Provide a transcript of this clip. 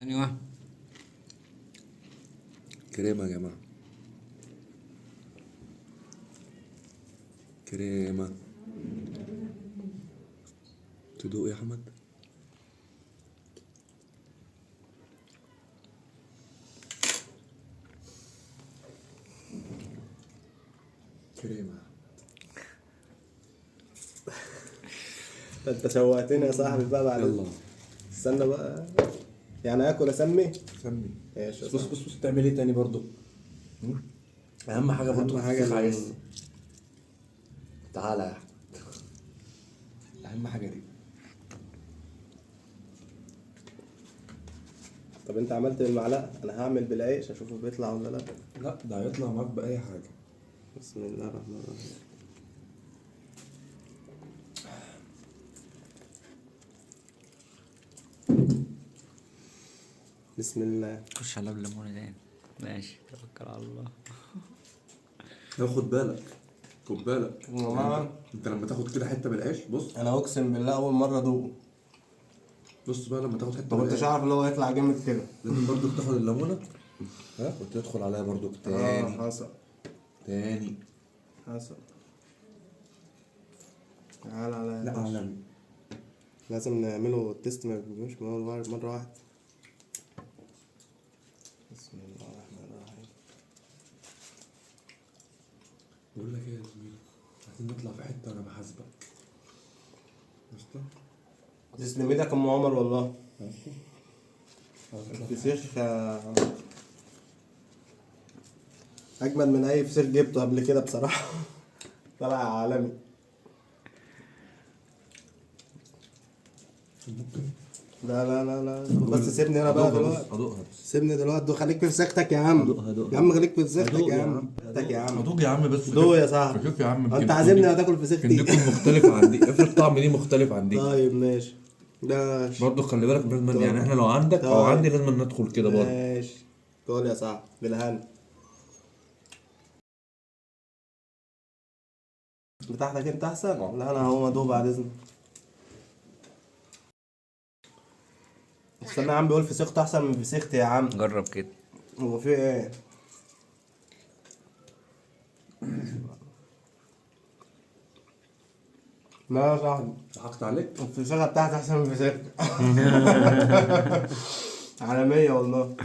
ايوه. كريمة يا جماعة، كريمة. تدوق يا أحمد؟ كريمة. انت شوقتني يا صاحبي بقى بعد يلا استنى بقى. يعني اكل اسمي. سمي. ماشي يا بص صاحبي. بص بص تعمل ايه تاني برضو؟ أهم حاجة برضو اهم في حاجه الفسيخ عايز. تعالى يا أحمد، أهم حاجة دي. طب انت عملت بالمعلقه، انا هعمل بالعيش اشوفه بيطلع ولا لا. لا ده هيطلع معاك بأي حاجة. بسم الله الرحمن الرحيم. بسم الله. خش على بليمون تاني. ماشي، توكل على الله. لا خد بالك، خد بالك. يا جماعة. انت لما تاخد كده حتة بالعيش، بص انا اقسم بالله اول مره ادوقه. بص بقى لما تاخد حتة ما كنتش بالعيش اعرف ان هو يطلع جامد كده. لازم برضو تاخد الليمونة، ها، وتدخل عليها برضو تاني حصل. تاني. حصل. تعال على يا لا باشا. عالمي. لازم نعمله التيست، ما بيجيبوش مرة واحدة. بسم الله الرحمن الرحيم. بقول لك ايه يا زميلي، عايزين نطلع في حتة وانا بحاسبك. قشطة؟ تسلم ايدك يا ام عمر والله. ماشي. عايز نطلع في فسيخ اجمل من اي فسيخ جبته قبل كده بصراحة. طلع عالمي. ممكن. لا لا لا لا، بس سيبني انا بقى أدوقها، دلوقتي. بص أدوقها بس. سيبني دلوقتي، خليك في فسيختك يا عم. أدوقها. يا عم خليك في فسيختك أدوق يا عم. فسيختك يا عم. أدوق يا عم بس. دوق يا صاحبي. فشوف يا عم، انت عازمني وهتاكل فسيختي. يمكن دي مختلفة عن دي، افرض طعم دي مختلف عن دي. طيب ماشي. ماشي. برضه خلي بالك لازم، طيب. يعني احنا لو عندك او طيب. عندي لازم ندخل كده برضه. ماشي. قول يا صاحبي بالهنا. بتاعتك انت احسن. لا انا هقوم ادوق بعد اذنك. استنى يا عم، بيقول فسيخته احسن من فسيختي يا عم. جرب كده. هو في ايه؟ لا يا صاحبي، ضحكت عليك. الفسيخة بتاعتي احسن من فسيختي. عالمية والله.